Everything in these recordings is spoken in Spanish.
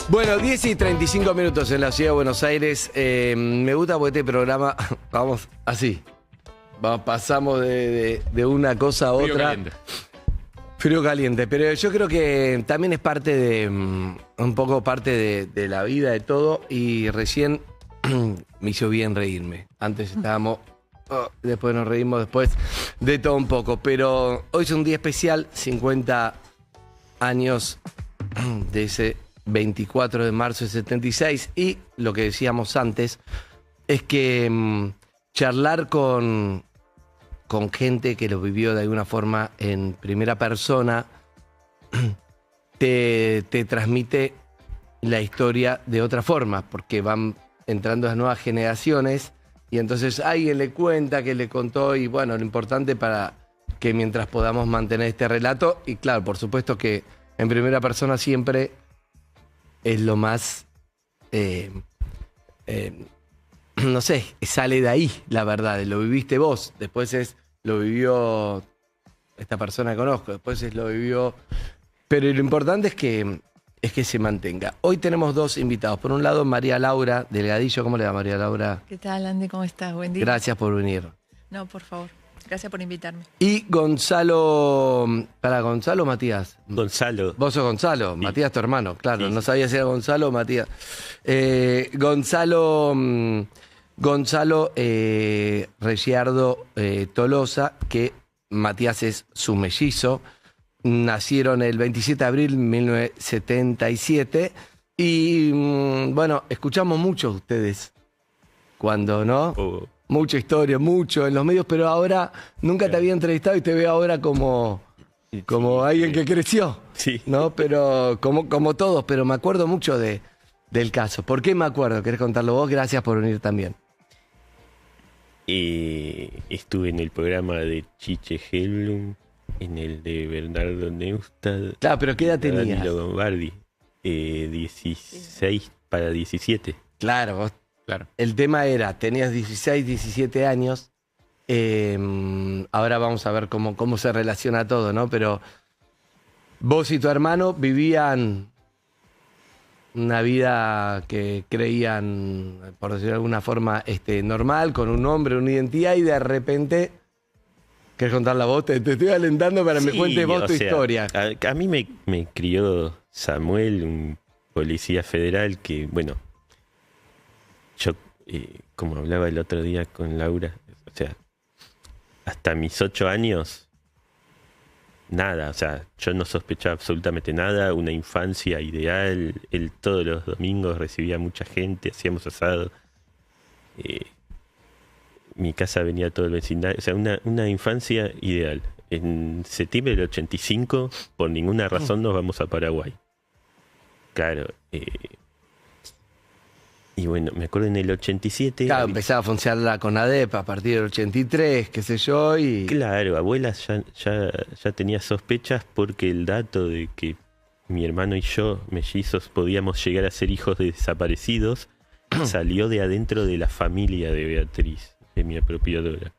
Bueno, 10 y 35 minutos en la ciudad de Buenos Aires. Me gusta porque este programa, vamos así. Pasamos de una cosa a Frío otra. caliente. Frío caliente, pero yo creo que también es parte de, un poco parte de la vida, de todo. Y recién me hizo bien reírme. Antes estábamos, después nos reímos, después de todo un poco. Pero hoy es un día especial, 50 años de ese 24 de marzo de 76. Y lo que decíamos antes es que charlar con gente que lo vivió de alguna forma en primera persona te transmite la historia de otra forma, porque van entrando las nuevas generaciones y entonces alguien le cuenta que le contó y bueno, lo importante para que mientras podamos mantener este relato, y claro, por supuesto que en primera persona siempre es lo más, no sé, sale de ahí la verdad, lo viviste vos, después lo vivió esta persona que conozco, después lo vivió, pero lo importante es que se mantenga. Hoy tenemos dos invitados, por un lado María Laura Delgadillo. ¿Cómo le va, María Laura? ¿Qué tal, Andy? ¿Cómo estás? Buen día. Gracias por venir. No, por favor. Gracias por invitarme. Y Gonzalo, ¿para Gonzalo o Matías? Gonzalo. Vos sos Gonzalo, Sí. Matías tu hermano, claro, Sí. no sabía si era Gonzalo o Matías. Gonzalo Reggiardo Tolosa, que Matías es su mellizo, nacieron el 27 de abril de 1977 y bueno, escuchamos mucho de ustedes cuando, ¿no? Oh, Mucha historia, mucho en los medios, pero ahora nunca te había entrevistado y te veo ahora como sí, alguien que creció, Sí. ¿no? Pero como todos, pero me acuerdo mucho del caso. ¿Por qué me acuerdo? ¿Querés contarlo vos? Gracias por venir también. Estuve en el programa de Chiche Helblum, en el de Bernardo Neustadt. Claro, pero ¿qué edad tenías? Danilo Lombardi. 16 para 17. Claro, vos. Claro. El tema era, tenías 16, 17 años. Ahora vamos a ver cómo se relaciona todo, ¿no? Pero vos y tu hermano vivían una vida que creían, por decirlo de alguna forma, normal, con un nombre, una identidad, y de repente, ¿querés contarla vos? Te estoy alentando para que me Sí, cuentes vos o tu sea, historia. A mí me crió Samuel, un policía federal que, bueno, yo, como hablaba el otro día con Laura, o sea, hasta mis 8 años, nada, o sea, yo no sospechaba absolutamente nada, una infancia ideal, él todos los domingos recibía mucha gente, hacíamos asado, mi casa venía todo el vecindario, o sea, una infancia ideal. En septiembre del 85, por ninguna razón nos vamos a Paraguay. Claro, y bueno, me acuerdo en el 87... Claro, empezaba a funcionar la CONADEP a partir del 83, qué sé yo, y... Claro, abuela ya tenía sospechas porque el dato de que mi hermano y yo, mellizos, podíamos llegar a ser hijos de desaparecidos, salió de adentro de la familia de Beatriz, de mi apropiadora.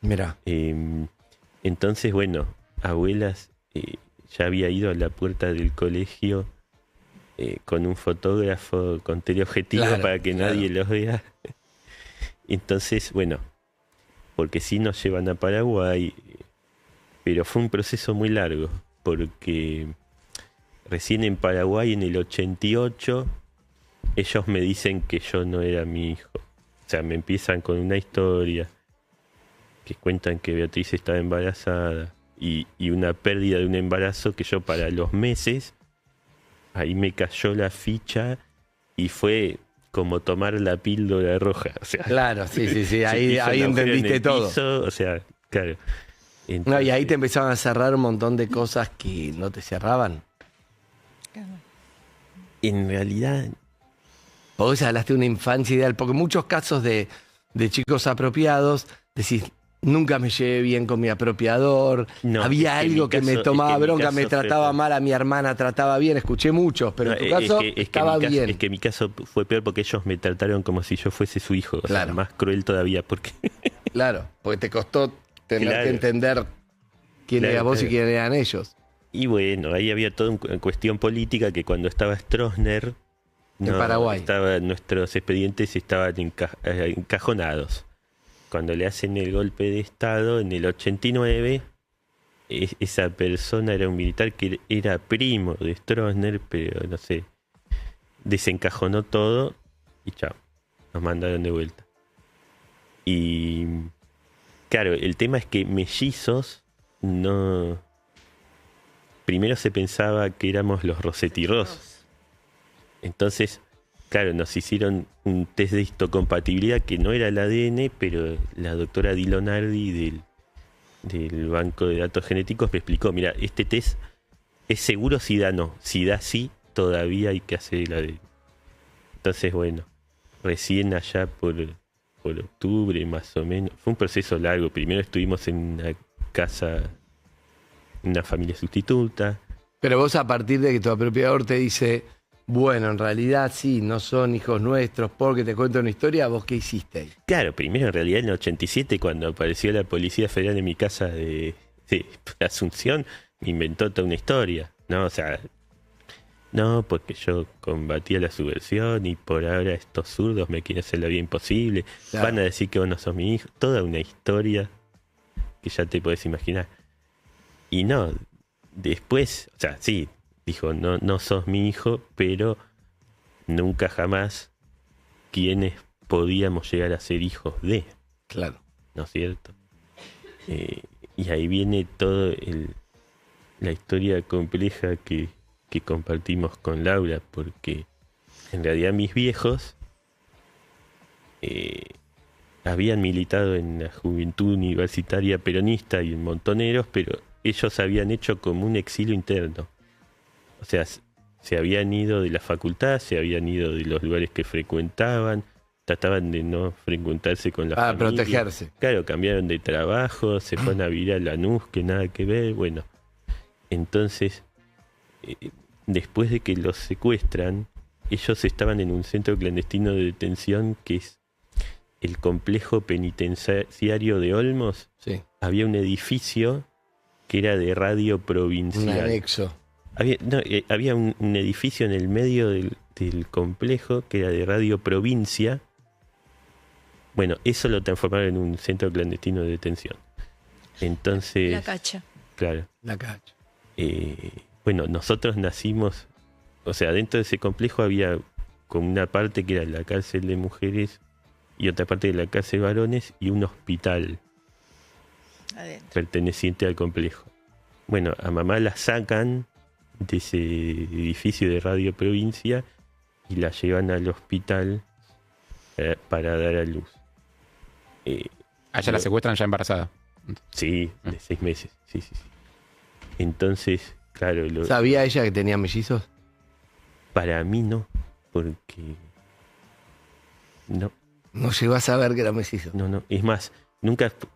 Mirá. Entonces, bueno, abuelas ya había ido a la puerta del colegio con un fotógrafo con teleobjetivo, Claro, para que claro. nadie los vea. Entonces, bueno, porque sí nos llevan a Paraguay, pero fue un proceso muy largo, porque recién en Paraguay, en el 88, ellos me dicen que yo no era mi hijo. O sea, me empiezan con una historia que cuentan que Beatriz estaba embarazada y una pérdida de un embarazo que yo, para los meses, ahí me cayó la ficha y fue como tomar la píldora roja. O sea, Claro, sí, se ahí hizo un agujero en entendiste el todo. piso, o sea, claro. No, y ahí te Entonces, empezaban a cerrar un montón de cosas que no te cerraban. en realidad, Vos hablaste de una infancia ideal, porque muchos casos de chicos apropiados, decís, nunca me llevé bien con mi apropiador, No, había es que en algo mi que me caso- tomaba es que en mi bronca, me caso fue trataba peor. mal, a mi hermana trataba bien, escuché muchos, pero en tu caso estaba mi caso, bien. es que mi caso fue peor porque ellos me trataron como si yo fuese su hijo. O sea, Claro. más cruel todavía, porque Claro, porque te costó tener Claro. que entender quién Claro, era vos y claro. quién eran ellos. Y bueno, ahí había toda una cuestión política que cuando estaba Stroessner, En Paraguay. Nuestros expedientes estaban encajonados. Cuando le hacen el golpe de Estado en el 89, esa persona era un militar que era primo de Stroessner, pero no sé, desencajonó todo y chao, nos mandaron de vuelta. Y claro, el tema es que mellizos no... Primero se pensaba que éramos los Rossetti Ross. Entonces, claro, nos hicieron un test de histocompatibilidad que no era el ADN, pero la doctora Di Lonardi del Banco de Datos Genéticos me explicó, mira, este test es seguro si da no, si da sí, todavía hay que hacer el ADN. Entonces, bueno, recién allá por octubre más o menos, fue un proceso largo. Primero estuvimos en una casa, una familia sustituta. Pero vos, a partir de que tu apropiador te dice, bueno, en realidad sí, no son hijos nuestros porque te cuento una historia, ¿vos qué hiciste ahí? Claro, primero en realidad en el 87, cuando apareció la Policía Federal en mi casa de Asunción, me inventó toda una historia, ¿no? O sea, no, porque yo combatía la subversión y por ahora estos zurdos me quieren hacer la vida imposible. Claro. Van a decir que vos no sos mi hijo. Toda una historia que ya te podés imaginar. Y no, después, o sea, sí, dijo, no sos mi hijo, pero nunca jamás quienes podíamos llegar a ser hijos de. Claro. ¿No es cierto? Y ahí viene toda la historia compleja que compartimos con Laura, porque en realidad mis viejos habían militado en la Juventud Universitaria Peronista y en Montoneros, pero ellos habían hecho como un exilio interno. O sea, se habían ido de la facultad, se habían ido de los lugares que frecuentaban, trataban de no frecuentarse con la familia. Para protegerse. Claro, cambiaron de trabajo, se fueron a vivir a Lanús, que nada que ver, bueno. Entonces, después de que los secuestran, ellos estaban en un centro clandestino de detención que es el complejo penitenciario de Olmos. Sí. Había un edificio que era de radio provincial. Un anexo. Había un edificio en el medio del complejo que era de radio provincia. Bueno, eso lo transformaron en un centro clandestino de detención. Entonces... La Cacha. Claro. La Cacha. Bueno, nosotros nacimos, o sea, dentro de ese complejo había como una parte que era la cárcel de mujeres y otra parte de la cárcel de varones y un hospital adentro, perteneciente al complejo. Bueno, a mamá la sacan de ese edificio de Radio Provincia y la llevan al hospital para dar a luz. Allá la secuestran ya embarazada. Sí, de 6 meses. Sí. Entonces, claro... ¿Sabía ella que tenía mellizos? Para mí no, porque... No. No llegó a saber que era mellizos. No. Es más,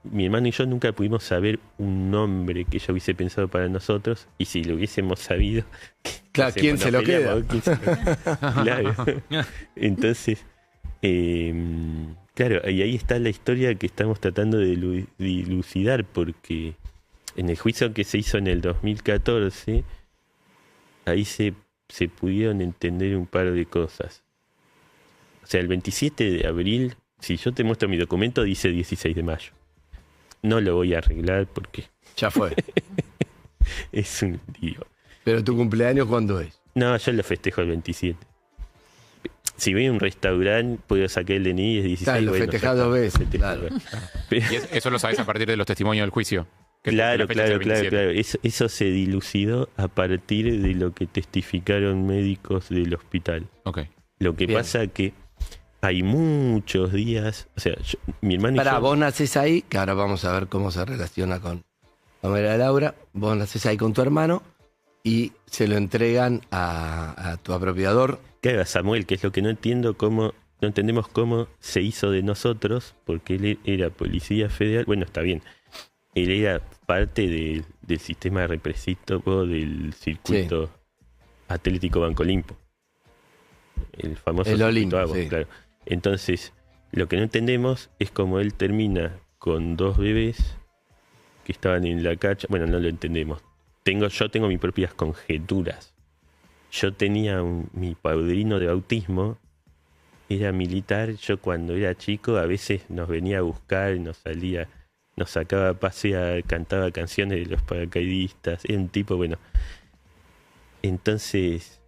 mi hermano y yo nunca pudimos saber un nombre que ella hubiese pensado para nosotros, y si lo hubiésemos sabido... Claro, ¿quién se lo queda? Claro. Entonces, claro, y ahí está la historia que estamos tratando de dilucidar, porque... En el juicio que se hizo en el 2014, ahí se pudieron entender un par de cosas. O sea, el 27 de abril, si yo te muestro mi documento, dice 16 de mayo. No lo voy a arreglar porque... Ya fue. Es un lío. ¿Pero tu cumpleaños cuándo es? No, yo lo festejo el 27. Si voy a un restaurante, puedo sacar el DNI y es 16. Claro, lo festejás 2 veces. Claro. ¿Y eso lo sabes a partir de los testimonios del juicio? Claro. Eso se dilucidó a partir de lo que testificaron médicos del hospital. Okay. Lo que pasa que hay muchos días, o sea, mi hermano y yo... Vos nacés ahí, que ahora vamos a ver cómo se relaciona con María Laura. Vos nacés ahí con tu hermano y se lo entregan a tu apropiador. Claro, a Samuel, que es lo que no entendemos cómo se hizo de nosotros, porque él era policía federal. Bueno, está bien. Él era parte del sistema represivo del circuito atlético Banco Olimpo. El famoso el Olimpo, Olimpo, claro. Entonces, lo que no entendemos es cómo él termina con 2 bebés que estaban en la cacha. Bueno, no lo entendemos. Yo tengo mis propias conjeturas. yo tenía mi padrino de bautismo, era militar. Yo cuando era chico a veces nos venía a buscar, nos sacaba a pasear, cantaba canciones de los paracaidistas. Era un tipo, bueno. Entonces,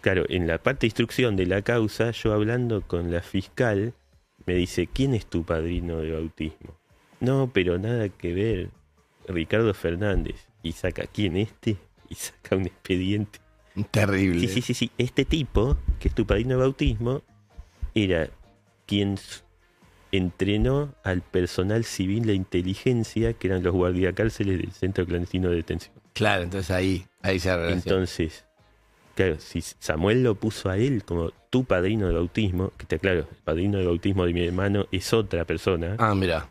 claro, en la parte de instrucción de la causa, yo hablando con la fiscal, me dice, ¿quién es tu padrino de bautismo? No, pero nada que ver, Ricardo Fernández. Y saca, ¿quién este? Y saca un expediente. Terrible. Sí. Este tipo, que es tu padrino de bautismo, era quien entrenó al personal civil de inteligencia, que eran los guardiacárceles del Centro Clandestino de Detención. Claro, entonces ahí se relaciona. Entonces, claro, si Samuel lo puso a él como tu padrino de bautismo, que te aclaro, el padrino de bautismo de mi hermano es otra persona. Ah, mira.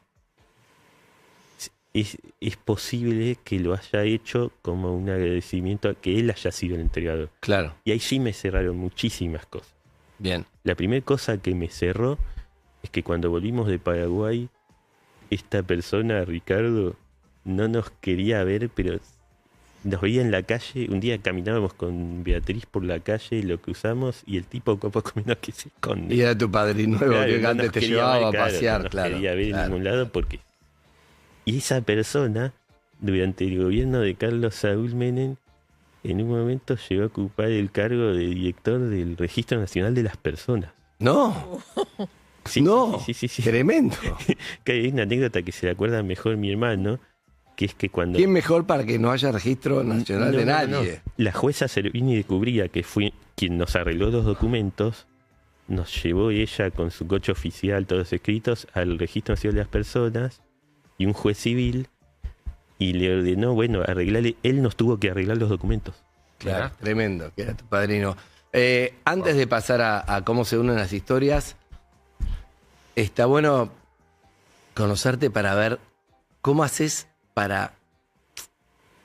Es posible que lo haya hecho como un agradecimiento a que él haya sido el entregador. Claro. Y ahí sí me cerraron muchísimas cosas. Bien. La primera cosa que me cerró es que cuando volvimos de Paraguay, esta persona, Ricardo, no nos quería ver, pero nos veía en la calle. Un día caminábamos con Beatriz por la calle, lo cruzamos, y el tipo poco menos que se esconde. Y era tu padrino nuevo, Claro, que no antes nos te quería llevaba ver, a claro, pasear, no nos claro. quería ver en Claro. ningún lado porque... Y esa persona, durante el gobierno de Carlos Saúl Menem, en un momento llegó a ocupar el cargo de director del Registro Nacional de las Personas. No, Sí, no, sí. tremendo. Que hay una anécdota que se le acuerda mejor mi hermano, que es que cuando... ¿Quién mejor para que no haya registro nacional de nadie? La jueza Servini de Cubría, que fue quien nos arregló los documentos, nos llevó ella con su coche oficial, todos escritos, al Registro Nacional de las Personas, y un juez civil, y le ordenó, bueno, arreglarle, él nos tuvo que arreglar los documentos. Claro, tremendo, que era tu padrino. Antes de pasar a cómo se unen las historias, está bueno conocerte para ver cómo haces para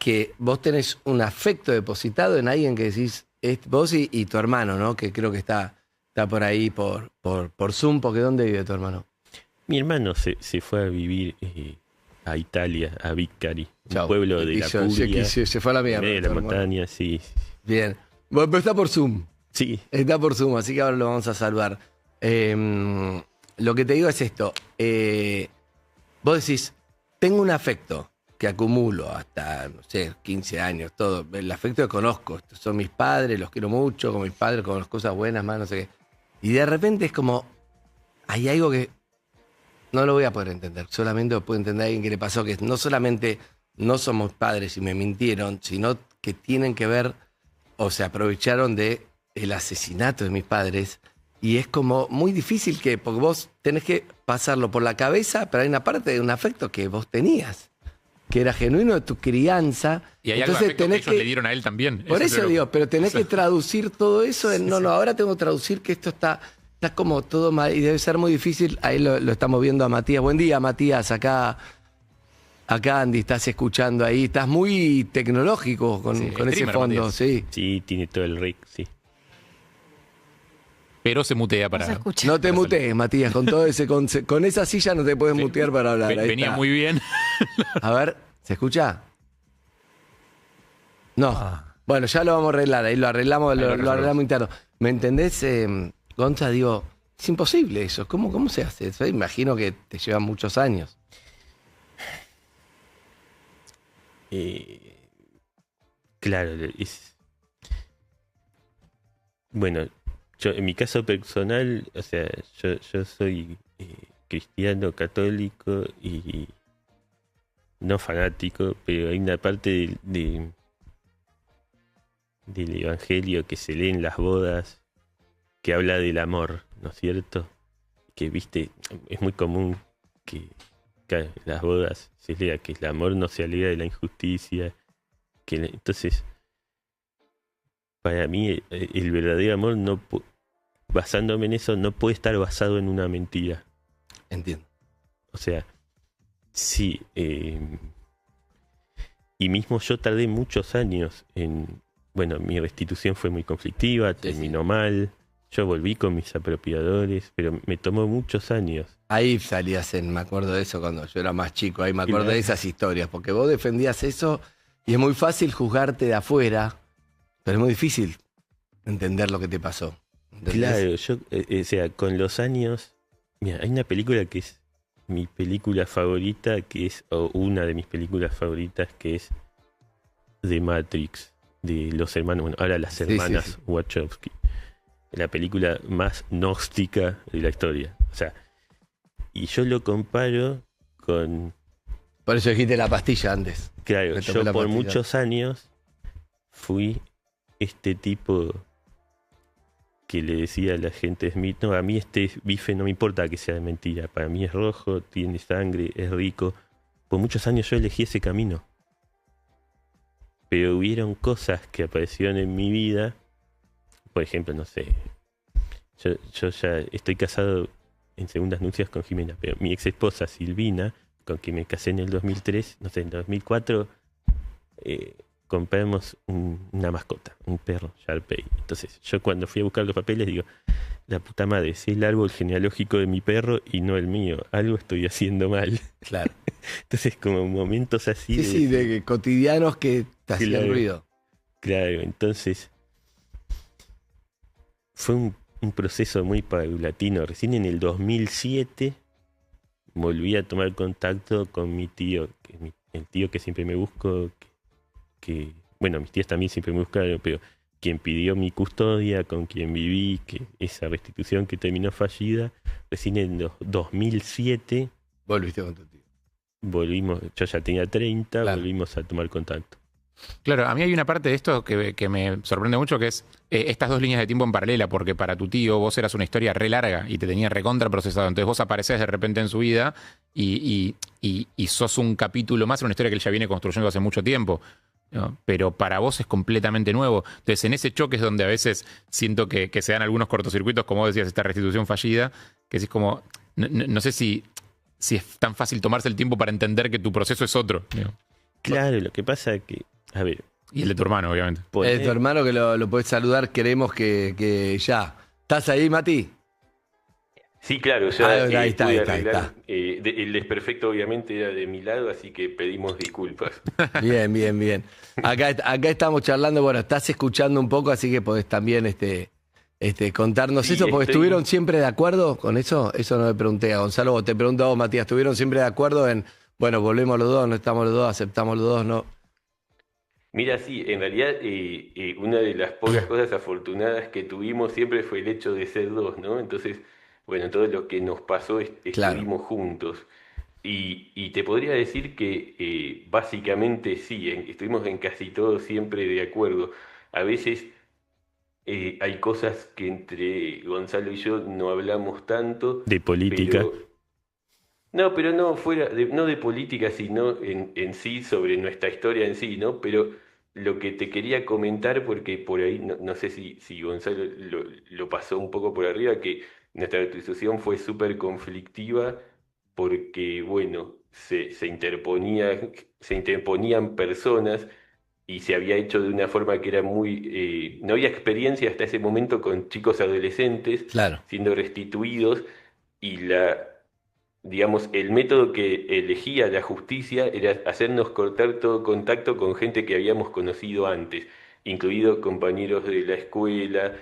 que vos tenés un afecto depositado en alguien que decís, vos y tu hermano, ¿no? Que creo que está por ahí, por Zoom, porque ¿dónde vive tu hermano? Mi hermano se fue a vivir a Italia, a Vicari, un Chau. pueblo de la Puglia, Se fue a la en mierda. medio de la tu hermano. montaña, sí. Bien. Bueno, pero está por Zoom. Sí, Está por Zoom, así que ahora lo vamos a salvar. Lo que te digo es esto. Vos decís, tengo un afecto que acumulo hasta, no sé, 15 años, todo. El afecto que conozco. Estos son mis padres, los quiero mucho, con mis padres, con las cosas buenas, más, no sé qué. Y de repente es como, hay algo que no lo voy a poder entender. Solamente lo puede entender alguien que le pasó, que no solamente no somos padres y me mintieron, sino que tienen que ver o se aprovecharon de el asesinato de mis padres. Y es como muy difícil porque vos tenés que pasarlo por la cabeza, pero hay una parte de un afecto que vos tenías, que era genuino de tu crianza. Y hay algo de afecto que ellos le dieron a él también. Por es eso lo- digo, pero tenés que traducir todo eso en, no, ahora tengo que traducir que esto está como todo mal y debe ser muy difícil. Ahí lo estamos viendo a Matías. Buen día, Matías, acá Andy, estás escuchando ahí, estás muy tecnológico con ese streamer, fondo, Matías. sí. sí, tiene todo el rig, sí. Pero se mutea No se para... escucha. No te mutees, Matías, con todo ese con esa silla no te puedes mutear para hablar. Ahí Venía está. muy bien. A ver, ¿se escucha? No. Bueno, ya lo vamos a arreglar, ahí lo arreglamos, Ahí lo lo resolvemos. arreglamos interno. ¿Me entendés, Gonza? Digo, es imposible eso. ¿Cómo se hace eso? Imagino que te llevan muchos años. Claro, bueno, yo en mi caso personal, o sea, yo soy cristiano, católico y no fanático, pero hay una parte del evangelio que se lee en las bodas que habla del amor, ¿no es cierto? Que, viste, es muy común que en las bodas se lea que el amor no se alegra de la injusticia. Entonces, para mí, el verdadero amor, basándome en eso, no puede estar basado en una mentira. Entiendo. O sea, sí. Y mismo yo tardé muchos años en... Bueno, mi restitución fue muy conflictiva, terminó mal. Yo volví con mis apropiadores, pero me tomó muchos años. Ahí salías me acuerdo de eso cuando yo era más chico, ahí me acuerdo de esas historias, porque vos defendías eso y es muy fácil juzgarte de afuera, Pero es muy difícil entender lo que te pasó. ¿Entendés? Claro, yo, o sea, con los años, mira, hay una película que es mi película favorita, o una de mis películas favoritas, que es The Matrix, de los hermanos, bueno, ahora las hermanas Wachowski. La película más gnóstica de la historia. O sea, y yo lo comparo con... Por eso dijiste la pastilla antes. Claro, yo por muchos años fui este tipo que le decía a la gente Smith, no, a mí este bife no me importa que sea de mentira, para mí es rojo, tiene sangre, es rico. Por muchos años yo elegí ese camino. Pero hubieron cosas que aparecieron en mi vida, por ejemplo, no sé, yo ya estoy casado en segundas nupcias con Jimena, pero mi ex esposa Silvina, con quien me casé en el 2003, no sé, en el 2004, compramos una mascota, un perro, Sharpei. Entonces, yo cuando fui a buscar los papeles digo, la puta madre, es el árbol genealógico de mi perro y no el mío. Algo estoy haciendo mal. Claro. Entonces, como momentos así. Sí, de cotidianos que te hacían ruido. Claro, entonces fue un proceso muy paulatino. Recién en el 2007 volví a tomar contacto con mi tío, el tío que siempre me busco, bueno, mis tías también siempre me buscaron, pero quien pidió mi custodia, con quien viví, que esa restitución que terminó fallida, recién en el 2007 volviste con tu tío. Volvimos, yo ya tenía 30, claro. Volvimos a tomar contacto. Claro, a mí hay una parte de esto que me sorprende mucho, que es estas dos líneas de tiempo en paralela, porque para tu tío vos eras una historia re larga y te tenía recontra procesado. Entonces vos aparecés de repente en su vida y sos un capítulo más en una historia que él ya viene construyendo hace mucho tiempo, ¿no? Pero para vos es completamente nuevo. Entonces en ese choque es donde a veces siento que se dan algunos cortocircuitos, como vos decías, esta restitución fallida, que es como, no sé si es tan fácil tomarse el tiempo para entender que tu proceso es otro, ¿no? Claro, lo que pasa es que, a ver... Y el de tu hermano, obviamente. El de tu hermano que lo podés saludar, queremos que ya. ¿Estás ahí, Mati? Sí, claro, ya ahí está. El desperfecto obviamente era de mi lado, así que pedimos disculpas. Bien. Acá estamos charlando, bueno, estás escuchando un poco, así que podés también contarnos eso, porque ¿estuvieron siempre de acuerdo con eso? Eso no le pregunté a Gonzalo, o te pregunto a vos, Matías, ¿estuvieron siempre de acuerdo en, bueno, volvemos los dos, no estamos los dos, aceptamos los dos, no? Mira, sí, en realidad una de las pocas cosas afortunadas que tuvimos siempre fue el hecho de ser dos, ¿no? Entonces, bueno, todo lo que nos pasó estuvimos juntos. Y te podría decir que básicamente sí, estuvimos en casi todo siempre de acuerdo. A veces hay cosas que entre Gonzalo y yo no hablamos tanto. De política. Pero no fuera no de política, sino en sí, sobre nuestra historia en sí, ¿no? Pero lo que te quería comentar, porque por ahí, no sé si Gonzalo lo pasó un poco por arriba, que nuestra institución fue súper conflictiva porque, bueno, se interponían personas y se había hecho de una forma que era muy... no había experiencia hasta ese momento con chicos adolescentes Claro. siendo restituidos y digamos, el método que elegía la justicia era hacernos cortar todo contacto con gente que habíamos conocido antes, incluidos compañeros de la escuela,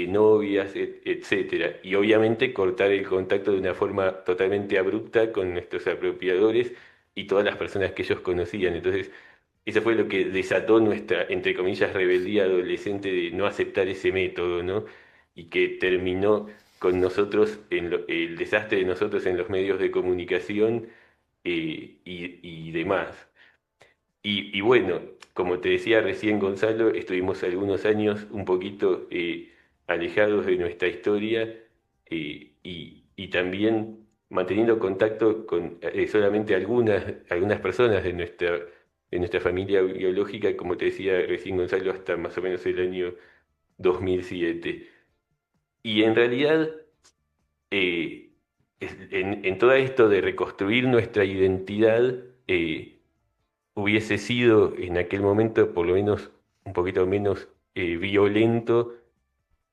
novias, etcétera. Y obviamente cortar el contacto de una forma totalmente abrupta con nuestros apropiadores y todas las personas que ellos conocían. Entonces, eso fue lo que desató nuestra, entre comillas, rebeldía adolescente de no aceptar ese método, ¿no? Y que terminó con nosotros, el desastre de nosotros en los medios de comunicación y demás. Y bueno, como te decía recién Gonzalo, estuvimos algunos años un poquito alejados de nuestra historia y también manteniendo contacto con solamente algunas personas de nuestra familia biológica, como te decía recién Gonzalo, hasta más o menos el año 2007. Y en realidad, en todo esto de reconstruir nuestra identidad, hubiese sido en aquel momento, por lo menos un poquito menos violento,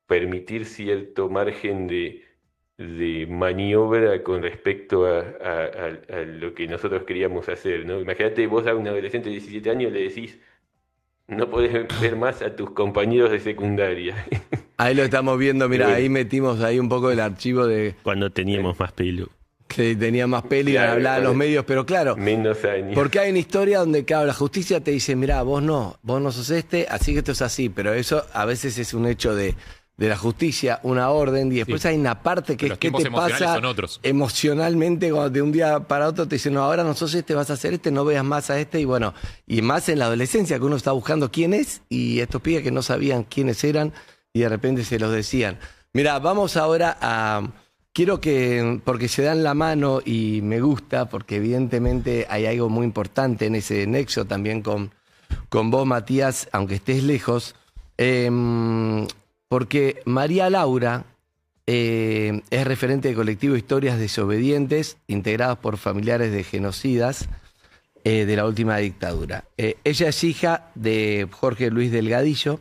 permitir cierto margen de maniobra con respecto a lo que nosotros queríamos hacer, ¿no? Imagínate, vos a un adolescente de 17 años le decís, no podés ver más a tus compañeros de secundaria. Ahí lo estamos viendo, mira, Bueno. ahí metimos ahí un poco el archivo de Cuando teníamos más pelo. que tenía más peli, Claro, hablaban los medios, pero claro, Menos años. porque hay una historia donde, claro, la justicia te dice, mirá, vos no sos así que esto es así, pero eso a veces es un hecho de la justicia, una orden, y después Sí. hay una parte que Los es qué tiempos te emocionales pasa son otros. emocionalmente cuando de un día para otro te dicen, no, ahora no sos este, vas a hacer este, no veas más a este, y bueno, y más en la adolescencia que uno está buscando quién es, y estos pibes que no sabían quiénes eran, y de repente se los decían. Mirá, vamos ahora a... Quiero que, porque se dan la mano y me gusta, porque evidentemente hay algo muy importante en ese nexo también con vos, Matías, aunque estés lejos, porque María Laura es referente del colectivo Historias Desobedientes, integradas por familiares de genocidas de la última dictadura. Ella es hija de Jorge Luis Delgadillo,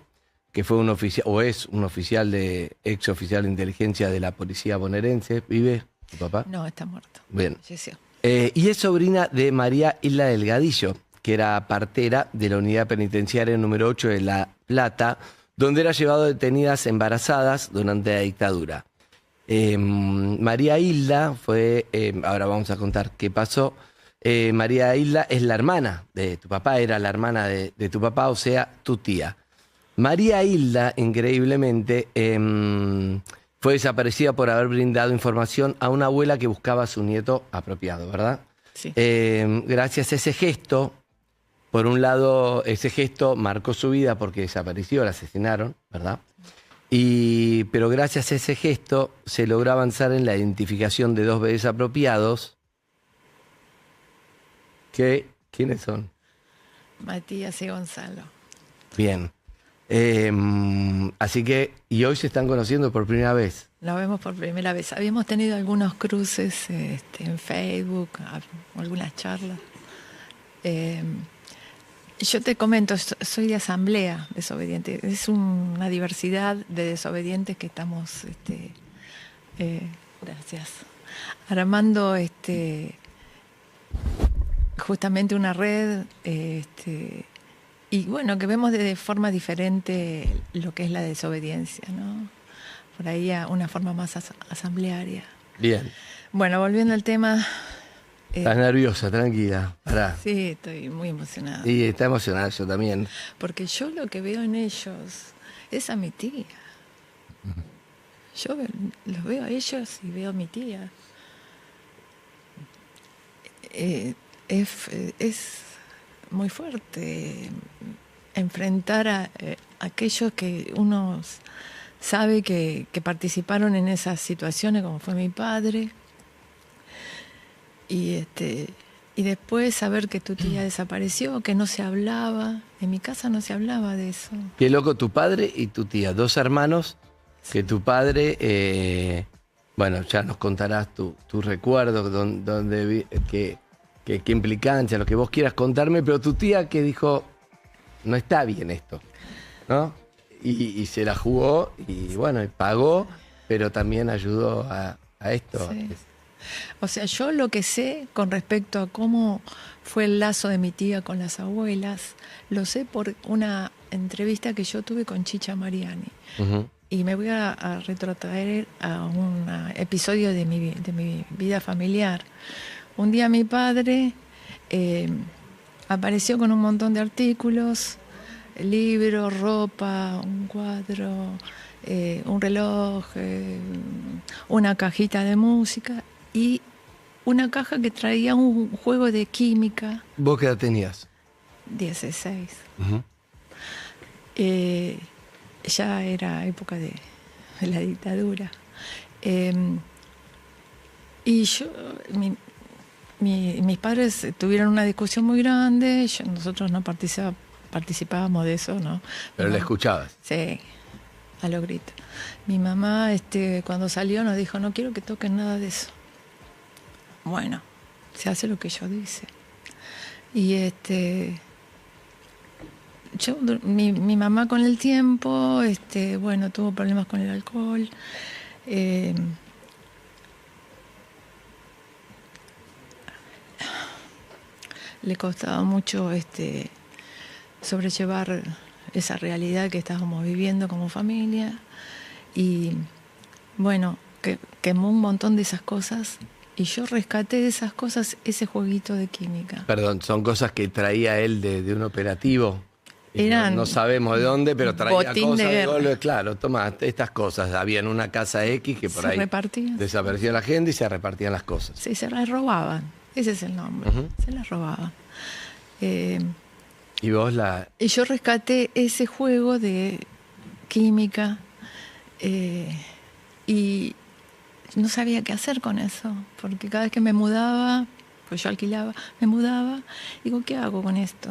que fue un oficial, o es un oficial ex oficial de inteligencia de la policía bonaerense. ¿Vive tu papá? No, está muerto. Bien. Falleció. Y es sobrina de María Hilda Delgadillo, que era partera de la unidad penitenciaria número 8 de La Plata, donde era llevado detenidas embarazadas durante la dictadura. María Hilda fue, ahora vamos a contar qué pasó. María Hilda es la hermana de tu papá, era la hermana de tu papá, o sea, tu tía. María Hilda, increíblemente, fue desaparecida por haber brindado información a una abuela que buscaba a su nieto apropiado, ¿verdad? Sí. Gracias a ese gesto, por un lado, ese gesto marcó su vida porque desapareció, la asesinaron, ¿verdad? Pero gracias a ese gesto se logró avanzar en la identificación de dos bebés apropiados. ¿Quiénes son? Matías y Gonzalo. Bien. Así que, y hoy se están conociendo por primera vez. Nos vemos por primera vez. Habíamos tenido algunos cruces en Facebook, algunas charlas. Yo te comento, soy de asamblea desobediente. Es una diversidad de desobedientes que estamos, gracias, armando justamente una red, y bueno, que vemos de forma diferente lo que es la desobediencia, ¿no? Por ahí a una forma más asamblearia. Bien. Bueno, volviendo al tema. Estás nerviosa, tranquila. Pará. Sí, estoy muy emocionada. Y está emocionada yo también. Porque yo lo que veo en ellos es a mi tía. Yo los veo a ellos y veo a mi tía. Es muy fuerte enfrentar a aquellos que uno sabe que participaron en esas situaciones, como fue mi padre, y después saber que tu tía desapareció, que no se hablaba. En mi casa no se hablaba de eso. Qué loco, tu padre y tu tía, dos hermanos, que tu padre, bueno, ya nos contarás tu recuerdo, qué implicancia, lo que vos quieras contarme, pero tu tía que dijo, no está bien esto, ¿no? Y se la jugó y bueno, y pagó, pero también ayudó a esto. Sí. O sea, yo lo que sé con respecto a cómo fue el lazo de mi tía con las abuelas, lo sé por una entrevista que yo tuve con Chicha Mariani. Ujú. Y me voy a retrotraer a un episodio de mi vida familiar. Un día mi padre apareció con un montón de artículos, libros, ropa, un cuadro, un reloj, una cajita de música y una caja que traía un juego de química. ¿Vos qué edad tenías? 16. Ujú. Ya era época de la dictadura. Y yo, mis padres tuvieron una discusión muy grande, nosotros no participábamos de eso, ¿no? Pero No. la escuchabas. Sí, a los gritos. Mi mamá, cuando salió, nos dijo, no quiero que toquen nada de eso. Bueno, se hace lo que yo dice. Y mi mamá con el tiempo, bueno, tuvo problemas con el alcohol. Le costaba mucho sobrellevar esa realidad que estábamos viviendo como familia. Y bueno, quemó un montón de esas cosas y yo rescaté de esas cosas ese jueguito de química. Perdón, son cosas que traía él de un operativo. Y Eran no sabemos de dónde, pero traía botín cosas de guerra. golpe. Claro, toma estas cosas. Había en una casa X que por Se ahí repartían. desaparecía la gente y se repartían las cosas. Sí, se las robaban. Ese es el nombre. Ujú. Se las robaban. Y vos Y yo rescaté ese juego de química y no sabía qué hacer con eso, porque cada vez que me mudaba, pues yo alquilaba, me mudaba, digo, ¿qué hago con esto?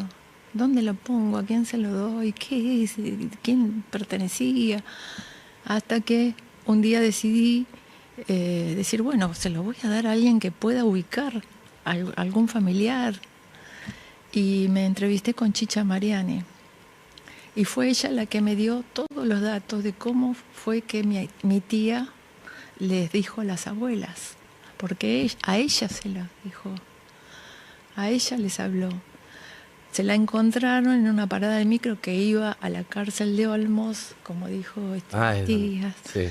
¿Dónde lo pongo? ¿A quién se lo doy? ¿Qué es? ¿Quién pertenecía? Hasta que un día decidí decir, bueno, se lo voy a dar a alguien que pueda ubicar, algún familiar. Y me entrevisté con Chicha Mariani. Y fue ella la que me dio todos los datos de cómo fue que mi tía les dijo a las abuelas. Porque a ella se las dijo. A ella les habló. Se la encontraron en una parada de micro que iba a la cárcel de Olmos, como dijo es tías. sí.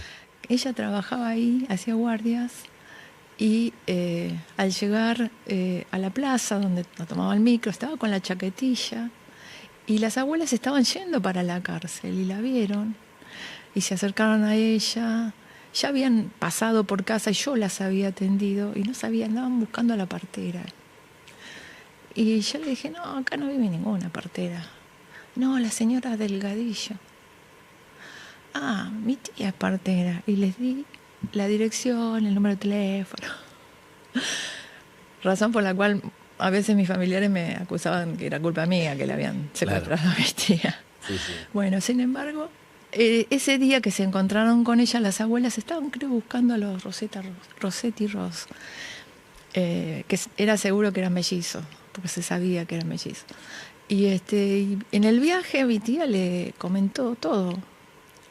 Ella trabajaba ahí, hacía guardias. Y al llegar a la plaza donde tomaba el micro, estaba con la chaquetilla y las abuelas estaban yendo para la cárcel y la vieron y se acercaron a ella. Ya habían pasado por casa y yo las había atendido y no sabían, andaban buscando a la partera. Y yo le dije, no, acá no vive ninguna partera. No, la señora Delgadillo. Ah, mi tía es partera. Y les di la dirección, el número de teléfono. Razón por la cual a veces mis familiares me acusaban que era culpa mía que le habían secuestrado a mi tía. Sí, sí. Bueno, sin embargo, ese día que se encontraron con ella, las abuelas estaban, creo, buscando a los Rosetti Ross, que era seguro que eran mellizos, porque se sabía que eran mellizos. Y en el viaje mi tía le comentó todo.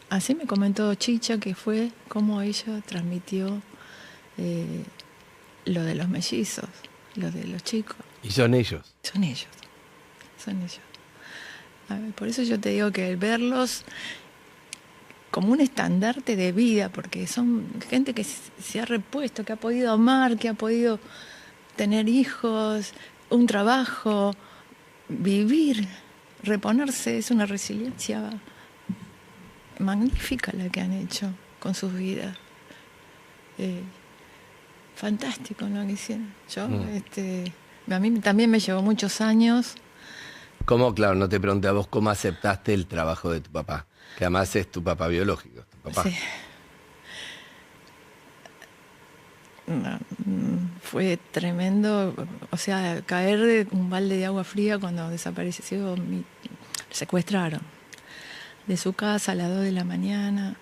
Así me comentó Chicha, que fue cómo ella transmitió lo de los mellizos, lo de los chicos. Y son ellos. Son ellos, son ellos. A ver, por eso yo te digo que verlos como un estandarte de vida, porque son gente que se ha repuesto, que ha podido amar, que ha podido tener hijos, un trabajo, vivir, reponerse, es una resiliencia magnífica la que han hecho con sus vidas. Fantástico lo que hicieron. Yo, a mí también me llevó muchos años. ¿Cómo, claro, no te pregunté a vos cómo aceptaste el trabajo de tu papá? Que además es tu papá biológico, tu papá. Sí. No, fue tremendo, o sea, caer de un balde de agua fría cuando desapareció, secuestraron de su casa a las 2 de la mañana,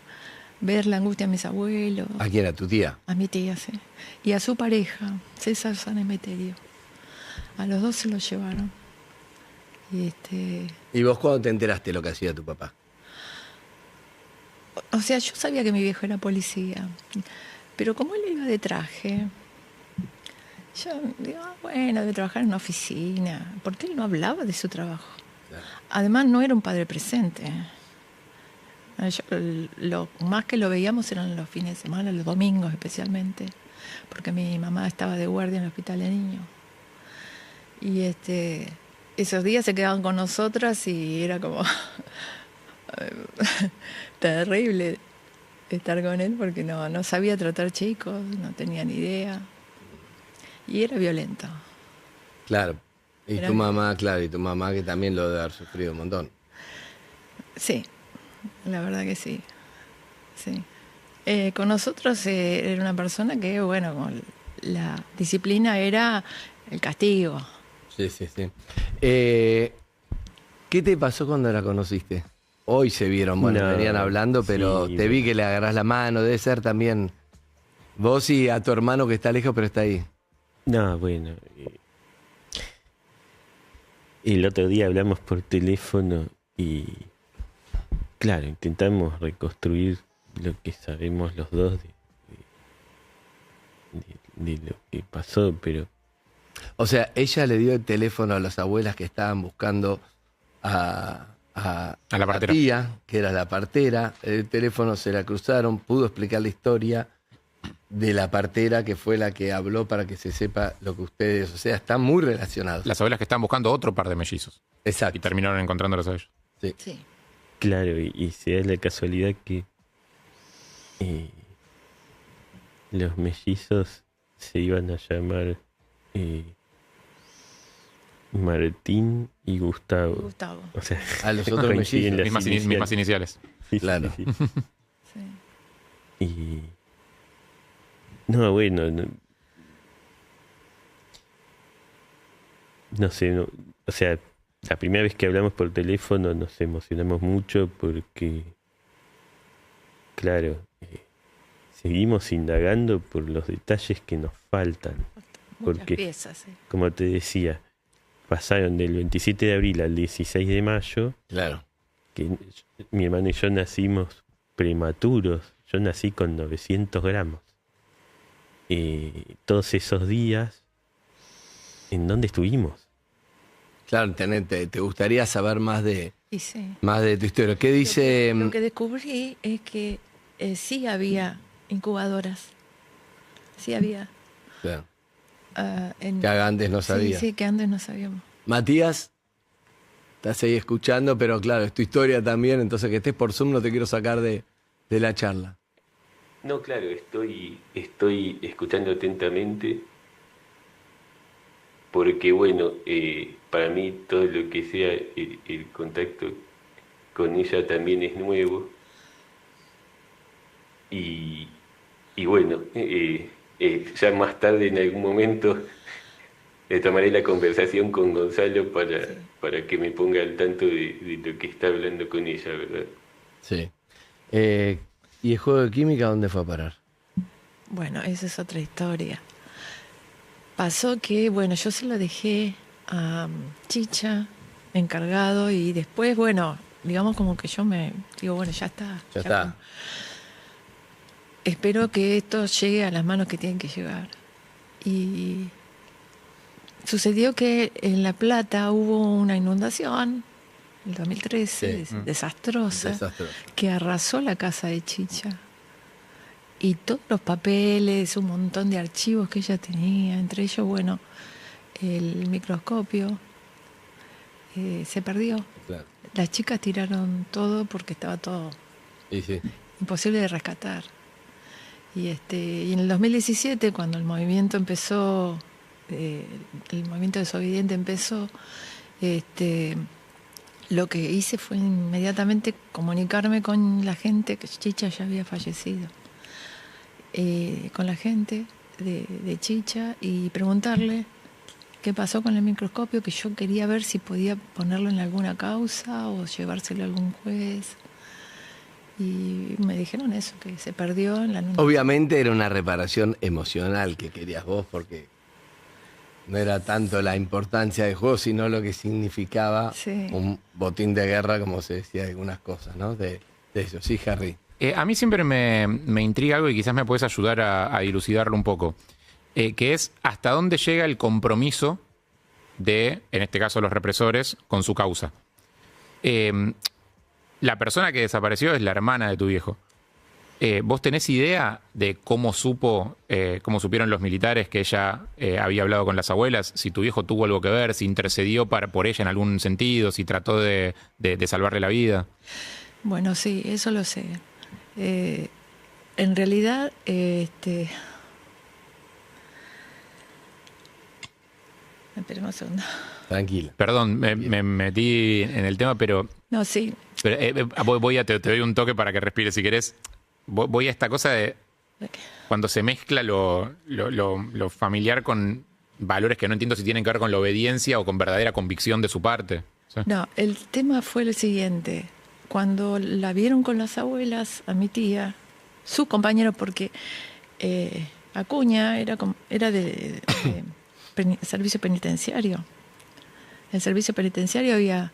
ver la angustia de mis abuelos. ¿A quién era tu tía? A mi tía, sí. Y a su pareja, César San Emeterio. A los dos se los llevaron. ¿Y vos cuándo te enteraste de lo que hacía tu papá? O sea, yo sabía que mi viejo era policía, pero como él iba de traje, yo digo, bueno, debe trabajar en una oficina, porque él no hablaba de su trabajo. Claro. Además, no era un padre presente. Lo más que lo veíamos eran los fines de semana, los domingos especialmente, porque mi mamá estaba de guardia en el hospital de niños. Y esos días se quedaban con nosotras y era como terrible estar con él porque no sabía tratar chicos, no tenía ni idea. Y era violento. Claro. Y tu mamá, claro, y tu mamá que también lo debe haber sufrido un montón. Sí, la verdad que sí. Sí. Con nosotros era una persona que, bueno, con la disciplina era el castigo. Sí, sí, sí. ¿Qué te pasó cuando la conociste? Hoy se vieron, bueno, No, venían hablando, pero sí, te vi que le agarrás la mano, debe ser también vos y a tu hermano que está lejos, pero está ahí. No, bueno. El otro día hablamos por teléfono y, claro, intentamos reconstruir lo que sabemos los dos de lo que pasó, pero... O sea, ella le dio el teléfono a las abuelas que estaban buscando a la partera. tía, que era la partera. El teléfono se la cruzaron, pudo explicar la historia de la partera, que fue la que habló para que se sepa lo que ustedes... O sea, están muy relacionados. Las abuelas que estaban buscando otro par de mellizos. Y Exacto. terminaron encontrándolos a ellos. Sí. Sí. Claro, y se da la casualidad que los mellizos se iban a llamar Martín y Gustavo. Gustavo. O sea, A los otros coinciden mellizos. las Mismas iniciales. Sí, Claro. sí, sí. Sí. Y... No, bueno, no sé, o sea, la primera vez que hablamos por teléfono nos emocionamos mucho porque, claro, seguimos indagando por los detalles que nos faltan. Muchas Porque, piezas, sí. como te decía, pasaron del 27 de abril al 16 de mayo, Claro. que mi hermano y yo nacimos prematuros. Yo nací con 900 gramos. Todos esos días, ¿en dónde estuvimos? Claro, te gustaría saber más de Sí. tu historia. ¿Qué dice? Lo que descubrí es que sí había incubadoras. Sí había. Claro, En- que antes no sabía. Sí, que antes no sabíamos. Matías, estás ahí escuchando, pero claro, es tu historia también, entonces que estés por Zoom no te quiero sacar de la charla. No, claro, estoy escuchando atentamente porque, bueno, para mí todo lo que sea el contacto con ella también es nuevo y bueno, ya más tarde en algún momento tomaré la conversación con Gonzalo para que me ponga al tanto de lo que está hablando con ella, ¿verdad? Sí. ¿Y el juego de química dónde fue a parar? Bueno, esa es otra historia. Pasó que, bueno, yo se lo dejé a Chicha, encargado, y después, bueno, digamos como que yo me digo, bueno, ya está. Ya está. Espero que esto llegue a las manos que tienen que llegar. Y sucedió que en La Plata hubo una inundación, en el 2013, Sí. desastrosa, Desastroso. que arrasó la casa de Chicha. Y todos los papeles, un montón de archivos que ella tenía, entre ellos, bueno, el microscopio, se perdió. Claro. Las chicas tiraron todo porque estaba todo Y sí. imposible de rescatar. Y en el 2017, cuando el movimiento empezó, el movimiento desobediente empezó, lo que hice fue inmediatamente comunicarme con la gente, que Chicha ya había fallecido, con la gente de Chicha y preguntarle qué pasó con el microscopio, que yo quería ver si podía ponerlo en alguna causa o llevárselo a algún juez. Y me dijeron eso, que se perdió en la inundación. Obviamente era una reparación emocional que querías vos, porque no era tanto la importancia del juego, sino lo que significaba Sí. un botín de guerra, como se decía, algunas cosas, ¿no? De eso. Sí, Harry. A mí siempre me intriga algo y quizás me puedes ayudar a dilucidarlo un poco, que es hasta dónde llega el compromiso de, en este caso, los represores con su causa. La persona que desapareció es la hermana de tu viejo. ¿Vos tenés idea de cómo supieron los militares que ella había hablado con las abuelas? Si tu viejo tuvo algo que ver, si intercedió por ella en algún sentido, si trató de salvarle la vida. Bueno, sí, eso lo sé. En realidad, espera un segundo. Tranquila. Perdón, me metí en el tema, pero No, sí. te doy un toque para que respires si querés. Voy a esta cosa de cuando se mezcla lo familiar con valores que no entiendo si tienen que ver con la obediencia o con verdadera convicción de su parte. ¿Sí? No, el tema fue el siguiente. Cuando la vieron con las abuelas, a mi tía, su compañero, porque Acuña era de servicio penitenciario. El servicio penitenciario había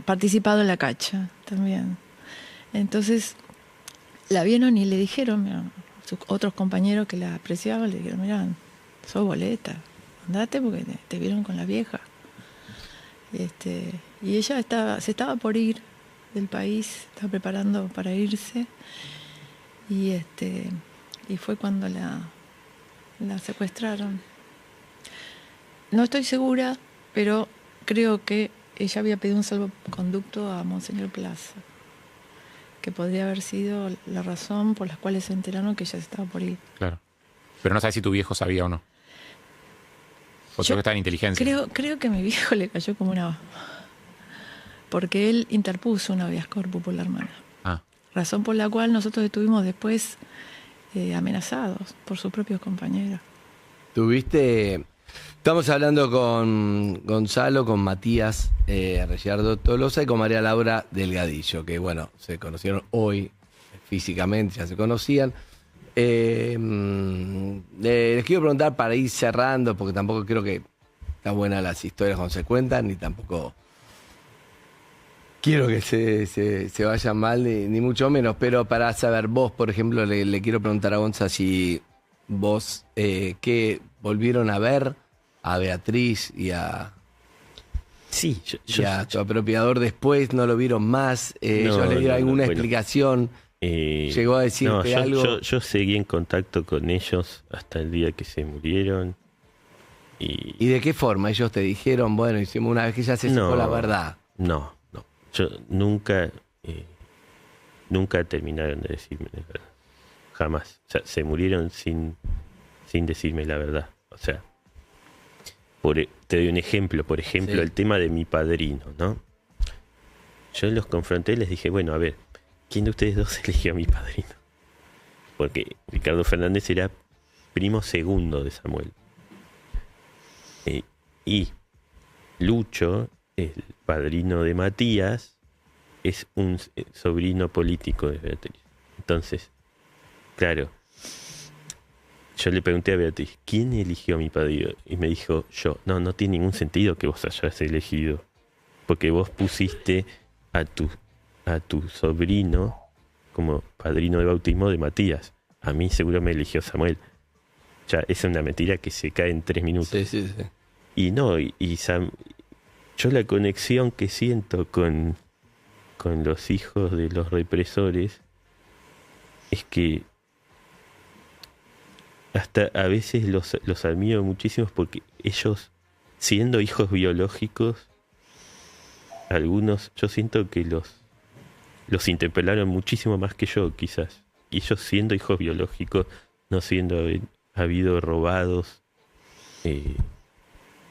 participado en la cacha también. Entonces la vieron y le dijeron, a sus otros compañeros que la apreciaban, le dijeron, mirá, sos boleta, andate porque te vieron con la vieja. Y ella se estaba por ir del país, estaba preparando para irse, y fue cuando la secuestraron. No estoy segura, pero creo que ella había pedido un salvoconducto a Monseñor Plaza, que podría haber sido la razón por la cual se enteraron que ella se estaba por ir. Claro. Pero no sabes si tu viejo sabía o no. O creo que estaba en inteligencia. Creo que a mi viejo le cayó como una... Porque él interpuso un habeas corpus por la hermana. Razón por la cual nosotros estuvimos después amenazados por sus propios compañeros. Estamos hablando con Gonzalo, con Matías Reyardo Tolosa y con María Laura Delgadillo, que bueno, se conocieron hoy físicamente, ya se conocían. Les quiero preguntar para ir cerrando, porque tampoco creo que están buenas las historias cuando se cuentan, ni tampoco quiero que se vayan mal, ni mucho menos, pero para saber, vos, por ejemplo, le quiero preguntar a Gonza si vos, ¿qué volvieron a ver a Beatriz y a... Sí, y a tu apropiador después? ¿No lo vieron más? ¿Yo le di alguna explicación? ¿Llegó a decirte algo? Yo seguí en contacto con ellos hasta el día que se murieron. ¿Y de qué forma? Ellos te dijeron, bueno, hicimos una vez que ya se supo la verdad. No. Yo nunca terminaron de decirme la verdad. Jamás. O sea, se murieron sin decirme la verdad. O sea, te doy un ejemplo. Por ejemplo, el tema de mi padrino, ¿no? Yo los confronté y les dije, bueno, a ver, ¿quién de ustedes dos eligió a mi padrino? Porque Ricardo Fernández era primo segundo de Samuel. Y Lucho, el padrino de Matías, es un sobrino político de Beatriz. Entonces, claro, yo le pregunté a Beatriz, ¿quién eligió a mi padrino? Y me dijo, yo. No tiene ningún sentido que vos hayas elegido, porque vos pusiste a tu sobrino como padrino de bautismo de Matías. A mí seguro me eligió Samuel. Ya, es una mentira que se cae en 3 minutos. Sí. Y no, yo la conexión que siento con los hijos de los represores es que hasta a veces los admiro muchísimo, porque ellos, siendo hijos biológicos, algunos, yo siento que los interpelaron muchísimo más que yo, quizás. Y ellos, siendo hijos biológicos, no siendo habido robados,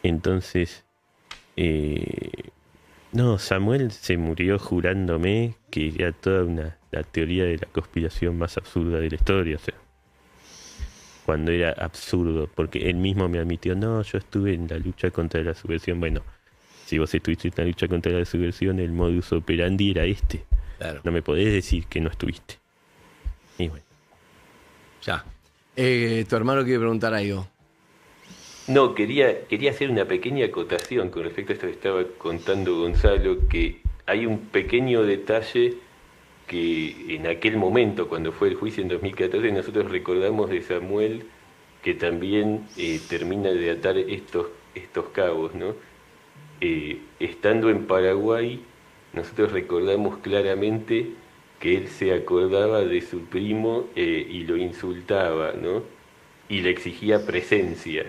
entonces, no, Samuel se murió jurándome que era toda la teoría de la conspiración más absurda de la historia, o sea, cuando era absurdo, porque él mismo me admitió, no, yo estuve en la lucha contra la subversión. Bueno, si vos estuviste en la lucha contra la subversión, el modus operandi era este. Claro. No me podés decir que no estuviste. Y bueno. Ya. Tu hermano quiere preguntar algo. No, quería hacer una pequeña acotación con respecto a esto que estaba contando Gonzalo, que hay un pequeño detalle que en aquel momento, cuando fue el juicio en 2014, nosotros recordamos de Samuel, que también termina de atar estos cabos, ¿no? Estando en Paraguay, nosotros recordamos claramente que él se acordaba de su primo y lo insultaba, ¿no? Y le exigía presencia,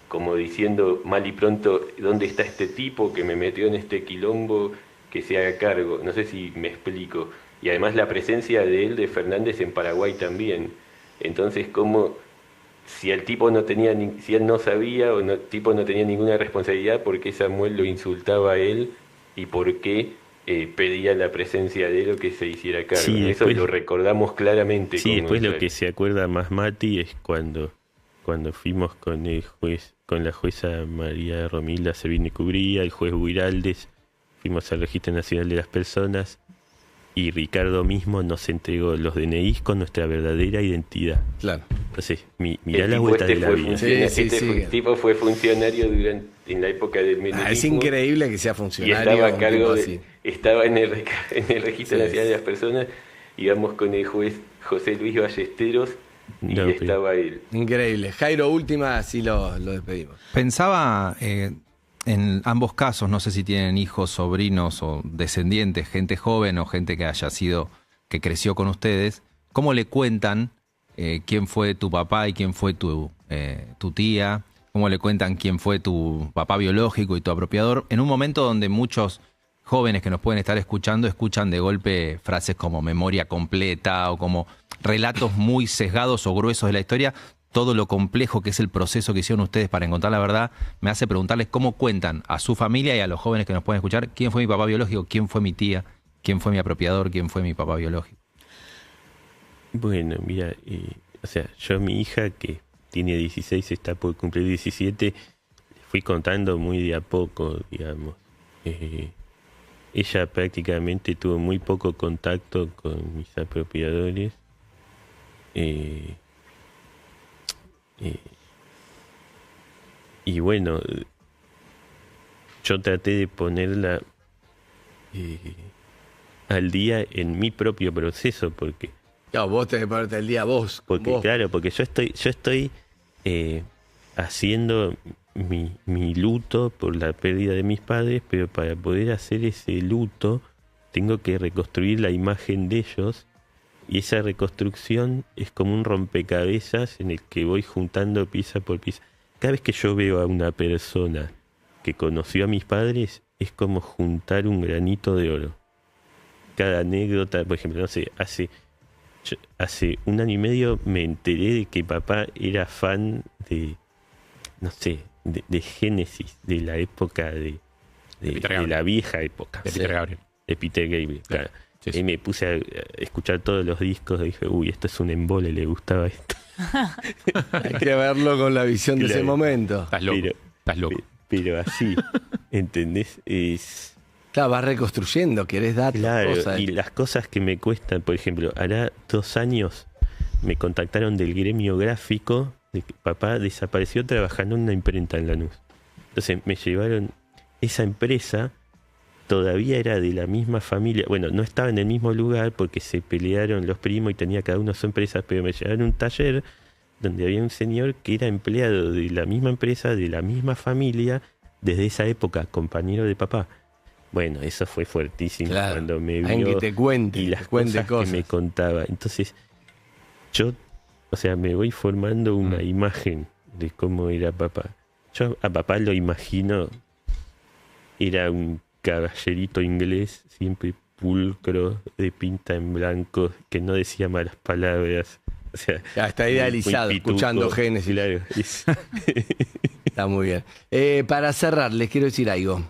como diciendo mal y pronto, ¿dónde está este tipo que me metió en este quilombo? Que se haga cargo. No sé si me explico. Y además la presencia de él, de Fernández, en Paraguay también. Entonces, como si el tipo no tenía, si él no sabía o el tipo no tenía ninguna responsabilidad, ¿por qué Samuel lo insultaba a él? ¿Y por qué pedía la presencia de él o que se hiciera cargo? Sí, eso después, lo recordamos claramente. Sí, después lo que se acuerda más Mati es cuando fuimos con el juez, con la jueza María Romilda Servini Cubría, el juez Buiraldes, fuimos al Registro Nacional de las Personas y Ricardo mismo nos entregó los DNIs con nuestra verdadera identidad. Claro. Entonces, mirá la vuelta de la vida. El tipo fue funcionario en la época del menemismo. Es increíble que sea funcionario. Y estaba a cargo estaba en el Registro Nacional de las Personas, íbamos con el juez José Luis Ballesteros y estaba él. Increíble. Jairo, última, así lo despedimos. Pensaba, en ambos casos, no sé si tienen hijos, sobrinos o descendientes, gente joven o gente que que creció con ustedes, ¿cómo le cuentan quién fue tu papá y quién fue tu tía? ¿Cómo le cuentan quién fue tu papá biológico y tu apropiador? En un momento donde muchos jóvenes que nos pueden estar escuchando escuchan de golpe frases como memoria completa o como relatos muy sesgados o gruesos de la historia. Todo lo complejo que es el proceso que hicieron ustedes para encontrar la verdad me hace preguntarles cómo cuentan a su familia y a los jóvenes que nos pueden escuchar quién fue mi papá biológico, quién fue mi tía, quién fue mi apropiador, quién fue mi papá biológico. Bueno, mira, o sea, yo a mi hija que tiene 16, está por cumplir 17, fui contando muy de a poco, digamos. Ella prácticamente tuvo muy poco contacto con mis apropiadores. Y bueno, yo traté de ponerla al día en mi propio proceso, porque Claro, vos tenés que ponerte al día vos. claro, porque yo estoy haciendo mi luto por la pérdida de mis padres, pero para poder hacer ese luto tengo que reconstruir la imagen de ellos, y esa reconstrucción es como un rompecabezas en el que voy juntando pieza por pieza. Cada vez que yo veo a una persona que conoció a mis padres, es como juntar un granito de oro. Cada anécdota, por ejemplo, no sé, hace 1 año y medio me enteré de que papá era fan de, no sé, de Génesis, de la época de la vieja época. De Peter Gabriel. De Peter Gabriel, claro. Sí, sí. Y me puse a escuchar todos los discos y dije, uy, esto es un embole, le gustaba esto. Hay que verlo con la visión de ese Claro. momento. Estás loco. Estás loco. Pero así, ¿entendés? Es... Claro, vas reconstruyendo, querés datos, Claro, cosas. y las cosas que me cuestan, por ejemplo, hará 2 años me contactaron del gremio gráfico de que papá desapareció trabajando en una imprenta en Lanús. Entonces me llevaron, esa empresa todavía era de la misma familia, bueno, no estaba en el mismo lugar porque se pelearon los primos y tenía cada uno su empresa, pero me llevaron a un taller donde había un señor que era empleado de la misma empresa, de la misma familia, desde esa época, compañero de papá. Bueno, eso fue fuertísimo, Claro, cuando me alguien vio que te cuente, y que las te cuente cosas que me contaba. Entonces, yo, o sea, me voy formando una imagen de cómo era papá. Yo a papá lo imagino, era un caballerito inglés, siempre pulcro, de pinta en blanco, que no decía malas palabras. O sea, Ya está idealizado, muy pituco, escuchando Génesis. Claro. Está muy bien. Para cerrar, les quiero decir algo.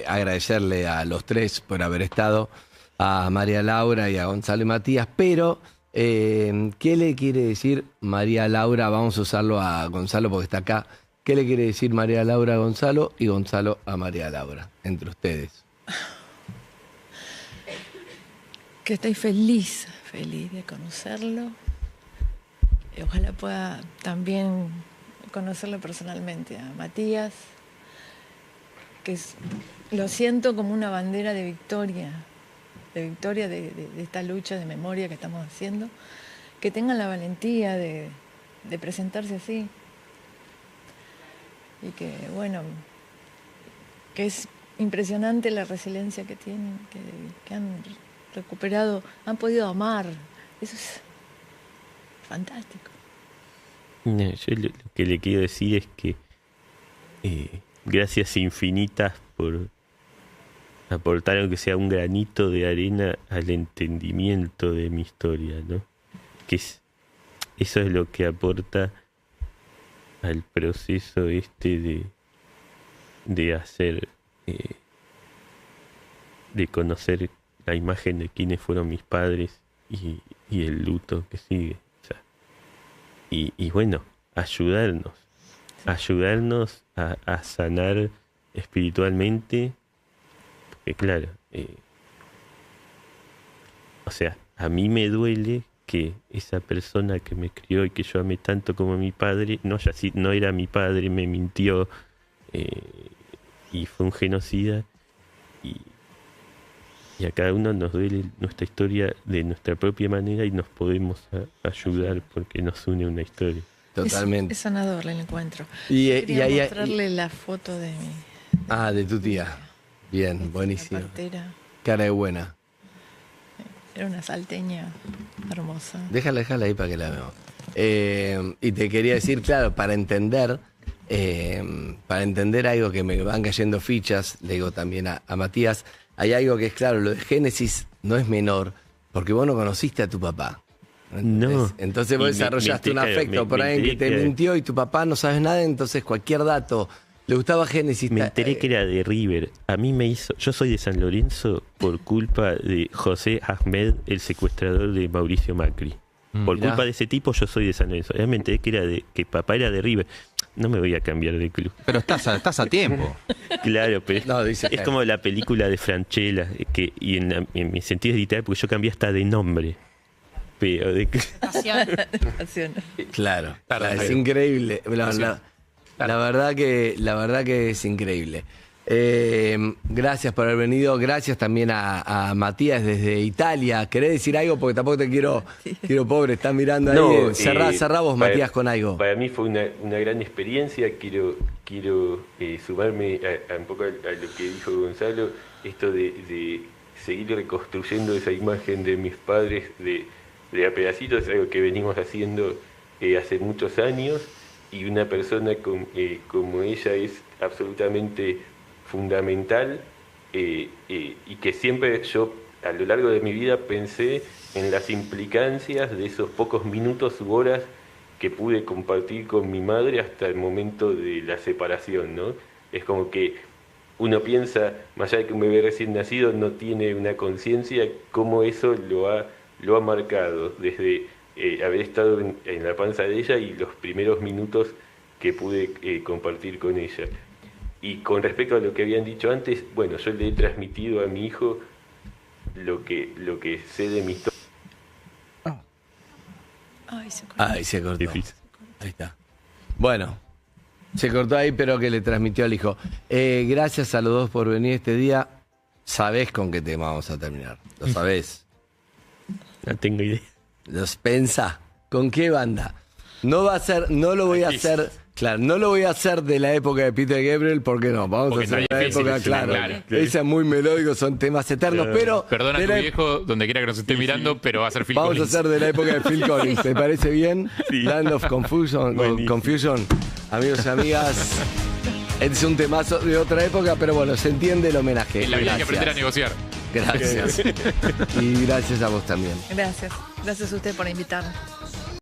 Agradecerle a los tres por haber estado, a María Laura y a Gonzalo y Matías, pero ¿qué le quiere decir María Laura? Vamos a usarlo a Gonzalo porque está acá. ¿Qué le quiere decir María Laura a Gonzalo y Gonzalo a María Laura, entre ustedes? Que estoy feliz de conocerlo. Y ojalá pueda también conocerlo personalmente a Matías, que lo siento como una bandera de victoria de esta lucha de memoria que estamos haciendo. Que tengan la valentía de presentarse así. Y que, bueno, que es impresionante la resiliencia que tienen, que han recuperado, han podido amar. Eso es fantástico. No, yo lo que le quiero decir es que gracias infinitas por aportar aunque sea un granito de arena al entendimiento de mi historia, ¿no? Que eso es lo que aporta al proceso de hacer, de conocer la imagen de quiénes fueron mis padres y el luto que sigue. O sea, y bueno, ayudarnos a sanar espiritualmente, porque claro, o sea, a mí me duele que esa persona que me crió y que yo amé tanto como mi padre, no era mi padre, me mintió y fue un genocida, y a cada uno nos duele nuestra historia de nuestra propia manera y nos podemos ayudar porque nos une una historia. Totalmente. Es sanador el encuentro. Y, Quería ahí... mostrarle la foto de mi... Ah, de tu tía. Bien, buenísimo. La partera. Cara de buena. Era una salteña hermosa. Déjala ahí para que la veamos. Y te quería decir, claro, para entender algo que me van cayendo fichas, le digo también a Matías, hay algo que es claro, lo de Génesis no es menor, porque vos no conociste a tu papá. No. Entonces vos Y desarrollaste un afecto por me alguien que te enteré mintió y tu papá no sabes nada, entonces cualquier dato. Le gustaba Génesis. Me enteré que era de River. A mí me hizo... Yo soy de San Lorenzo por culpa de José Ahmed, el secuestrador de Mauricio Macri. Por Mirá. culpa de ese tipo yo soy de San Lorenzo. Ya me enteré que papá era de River. No me voy a cambiar de club. Pero estás a tiempo. Claro, pero No, dice es que- como la película de Franchella, y en mi sentido es literal, porque yo cambié hasta de nombre. Pero Pasión. Claro, Claro, es claro. increíble. Sí. La verdad que es increíble. Gracias por haber venido. Gracias también a Matías desde Italia. ¿Querés decir algo? Porque tampoco te quiero pobre, estás mirando ahí. No, Cerrá vos, para- Matías, con algo. Para mí fue una gran experiencia. Quiero sumarme a un poco a lo que dijo Gonzalo, esto de seguir reconstruyendo esa imagen de mis padres de a pedacitos, es algo que venimos haciendo hace muchos años, y una persona como ella es absolutamente fundamental, y que siempre yo a lo largo de mi vida pensé en las implicancias de esos pocos minutos u horas que pude compartir con mi madre hasta el momento de la separación, ¿no? Es como que uno piensa, más allá de que un bebé recién nacido no tiene una conciencia, cómo eso lo ha marcado desde haber estado en la panza de ella y los primeros minutos que pude compartir con ella. Y con respecto a lo que habían dicho antes, bueno, yo le he transmitido a mi hijo lo que sé de mi historia. Ay, se cortó. Ahí se cortó. Ahí está. Bueno, se cortó ahí, pero que le transmitió al hijo. Gracias a los dos por venir este día. Sabés con qué tema vamos a terminar. Lo sabés. no tengo idea. Los pensá. ¿Con qué banda? No va a ser, no lo voy a hacer. Claro, no lo voy a hacer de la época de Peter Gabriel, porque no, vamos Porque a hacer está la difícil, época, sí, claro. claro. Esa es muy melódico, son temas eternos, pero Perdona a de tu la- viejo, donde quiera que nos esté mirando, pero va a ser Phil vamos Collins. a hacer de la época de Phil Collins, ¿te parece bien? Sí. Land of Confusion, Buenísimo. Confusion, amigos y amigas. Este es un temazo de otra época, pero bueno, se entiende el homenaje. En la vida hay que aprender a negociar. Gracias. Y gracias a vos también. Gracias. Gracias a usted por invitarme.